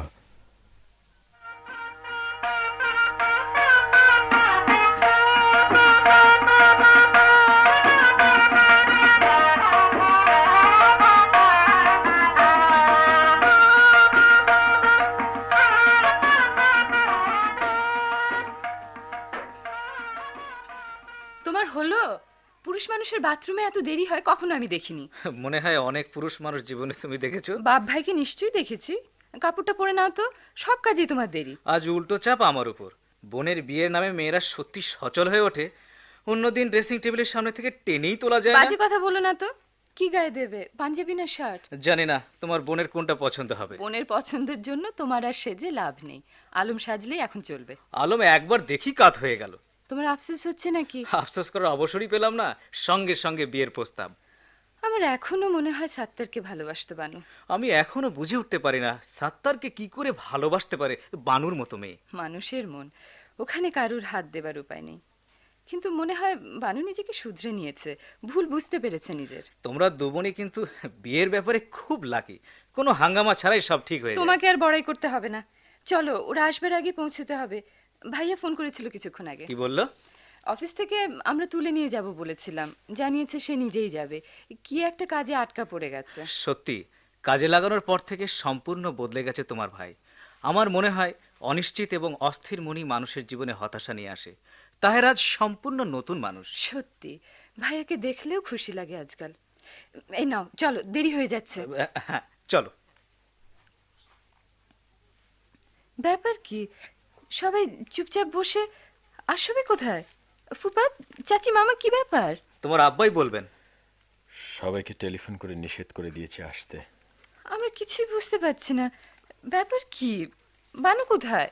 তোমার হলো? পুরুষ মানুষের বাথরুমে এত দেরি হয় কখনো আমি দেখিনি। মনে হয় অনেক পুরুষ মানুষ জীবনে তুমি দেখেছো। বাপ ভাইকে নিশ্চয়ই দেখেছি। কাপড়টা পরে নাও তো, সব কাজেই তোমার দেরি। আজ উল্টো চাপ আমার উপর। বোনের বিয়ের নামে মেয়েরা সত্যি সচল হয়ে ওঠে, অন্যদিন ড্রেসিং টেবিলের সামনে থেকে টেনেই তোলা যায় বাজে না। কথা বলো না তো। কি গায়ে দেবে, পাঞ্জাবি না শার্ট? জানি না তোমার বোনের কোনটা পছন্দ হবে। বোনের পছন্দের জন্য তোমার আর সেজে লাভ নেই। আলম সাজলেই এখন চলবে। আলম একবার দেখি কাত হয়ে গেল। তোমার আফসোস হচ্ছে নাকি? আফসোস করার অবসরই পেলাম না, সঙ্গে সঙ্গে বিয়ের প্রস্তাব। আমার এখনো মনে হয় সাত্তারকে ভালোবাসতে বানু। আমি এখনো বুঝে উঠতে পারি না সাত্তারকে কি করে ভালোবাসতে পারে বানুর মতো মেয়ে। মানুষের মন, ওখানে কারুর হাত দেবার উপায় নেই। কিন্তু মনে হয় বানু নিজেকে শুধরে নিয়েছে, ভুল বুঝতে পেরেছে নিজের। তোমরা দুবনই কিন্তু বিয়ের ব্যাপারে খুব লাকি, কোনো হাঙ্গামা ছাড়াই সব ঠিক হয়ে যায়। তোমাকে আর বড়াই করতে হবে না, চলো ওরা আসবার আগে পৌঁছতে হবে। ভাইয়া ফোন করেছিল কিছুক্ষণ আগে। কি বললো? অফিস থেকে আমরা তুলে নিয়ে যাব বলেছিলাম, জানিয়েছে সে নিজেই যাবে। কি একটা কাজে আটকা পড়ে গেছে। সত্যি কাজে লাগানোর পর থেকে সম্পূর্ণ বদলে গেছে তোমার ভাই। আমার মনে হয় অনিশ্চিত এবং অস্থির মনই মানুষের জীবনে হতাশা নিয়ে আসে। তাহের আজ সম্পূর্ণ নতুন মানুষ। সত্যি ভাইয়াকে দেখলেও খুশি লাগে আজকাল। এই নাও চলো, দেরি হয়ে যাচ্ছে। হ্যাঁ চলো। ব্যাপার কি, সবাই চুপচাপ বসে? আসবে কোথায়? ফুপা, চাচি, মামা, কি ব্যাপার? তোমার আব্বাই বলবেন। সবাইকে টেলিফোন করে নিষেধ করে দিয়েছে আসতে। আমরা কিছুই বুঝতে পারছি না, ব্যাপার কি? বানু কোথায়?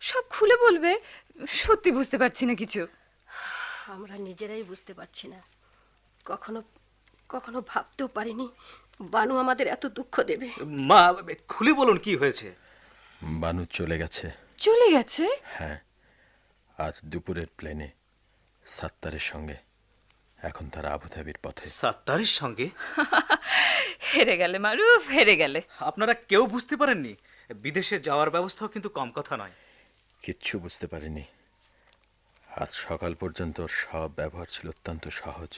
সব খুলে বলবে। সত্যি বুঝতে পারছি না কিছু। আমরা নিজেরাই বুঝতে পারছি না। কখনো কখনো ভাবতেও পারিনি বানু আমাদের এত দুঃখ দেবে। মা, খুলে বলুন কি হয়েছে। বানু চলে গেছে। চলে গেছে? হ্যাঁ, আজ দুপুরের প্লেনে সাত্তারের সঙ্গে। এখন তারা আবুধাবির পথে। সাত্তারের সঙ্গে? হেরে গেলে মারুফ, হেরে গেলে। আপনারা কেউ বুঝতে পারেননি বিদেশে যাওয়ার ব্যবস্থাও কিন্তু কম কথা নয়। কিচ্ছু বুঝতে পারিনি। আজ সকাল পর্যন্ত সব ব্যবহার ছিল অত্যন্ত সহজ।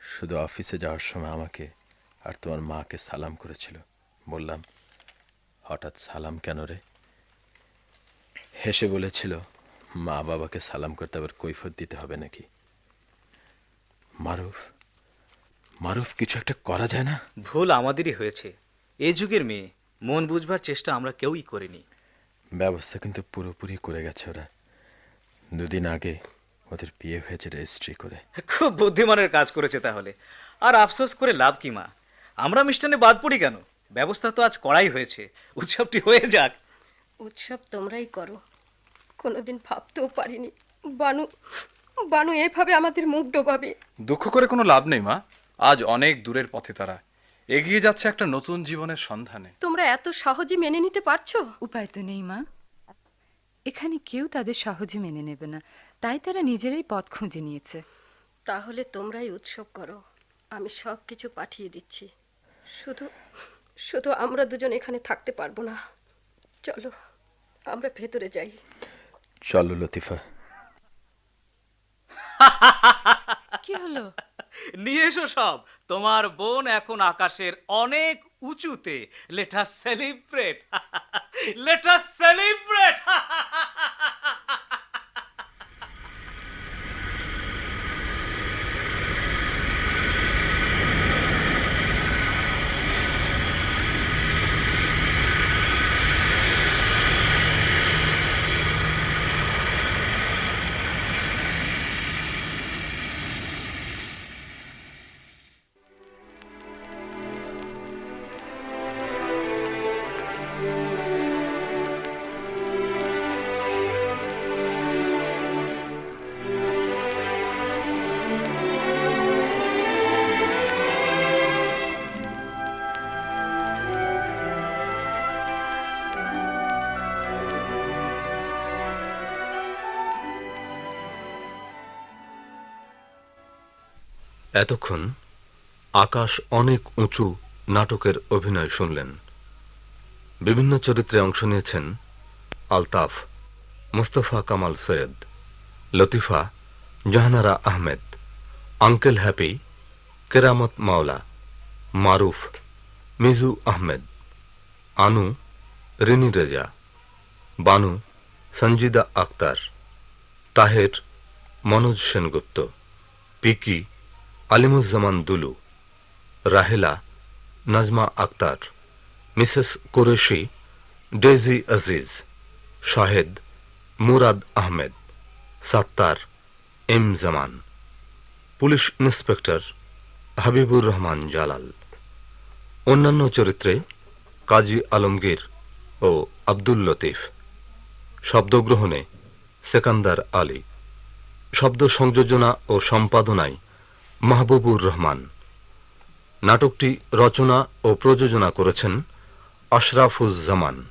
শুধু অফিসে যাওয়ার সময় আমাকে আর তোমার মাকে সালাম করেছিল। বললাম, হঠাৎ সালাম কেন রে? হেসে বলেছিল, মা বাবাকে সালাম করতে আবার কৈফিয়ত দিতে হবে নাকি? মারুফ, মারুফ, কিছু একটা করা যায় না? ভুল আমাদেরই হয়েছে। এই যুগের মেয়ে, মন বুঝবার চেষ্টা আমরা কেউই করিনি। ব্যবস্থা কিন্তু পুরোপুরি করে গেছে ওরা। দুদিন আগে ওদের বিয়ে হয়েছে রেজিস্ট্রি করে। খুব বুদ্ধিমানের কাজ করেছে তাহলে। আর আফসোস করে লাভ কি মা? আমরা মিষ্টানে বাদ পড়ি কেন? ব্যবস্থা তো আজ করাই হয়েছে, উৎসবটি হয়ে যাক। উৎসব তোমরাই করো। কোনোদিন ভাবতেও পারিনি বানু বানু এভাবে আমাদের মুখ ডোবাবে। দুঃখ করে কোনো লাভ নেই মা, আজ অনেক দূরের পথে তারা এগিয়ে যাচ্ছে একটা নতুন জীবনের সন্ধানে। তোমরা এত সহজে মেনে নিতে পারছো? উপায় তো নেই মা, এখানে কেউ তাদের সহজে মেনে নেবে না, তাই তারা নিজেরাই পথ খুঁজে নিয়েছে। তাহলে তোমরাই উৎসব করো, আমি সব কিছু পাঠিয়ে দিচ্ছি। শুধু শুধু আমরা দুজন এখানে থাকতে পারবো না। চলো আমরা ভেতরে যাই। চলো লতিফা। কি হলো? নিয়ে এসো সব। তোমার বোন এখন আকাশের অনেক উঁচুতে। Let us celebrate, let us celebrate. এতক্ষণ আকাশ অনেক উঁচু নাটকের অভিনয় শুনলেন। বিভিন্ন চরিত্রে অংশ নিয়েছেন Altaf, Mostafa Kamal Syed, Latifa, Jahanara Ahmed, uncle Happy, Keramat Maula, Maruf, Miju Ahmed, Anu, Rini Reza, Banu, Sanjida Akter, Taher, Monoj Sengupta, Piki, Alimuzzaman Dulu, Rahela, Nazma Akter, Mrs Qureshi, Daisy Aziz, Shahed, Murad Ahmed, Sattar, M Zaman, police inspector Habibur Rahman Jalal. অন্যান্য চরিত্রে কাজী আলমগীর ও আব্দুল লতিফ। শব্দগ্রহণে সেকান্দার আলী। শব্দ সংযোজনা ও সম্পাদনায় মাহবুবুর রহমান। নাটকটি রচনা ও প্রযোজনা করেছেন আশরাফুজ্জামান।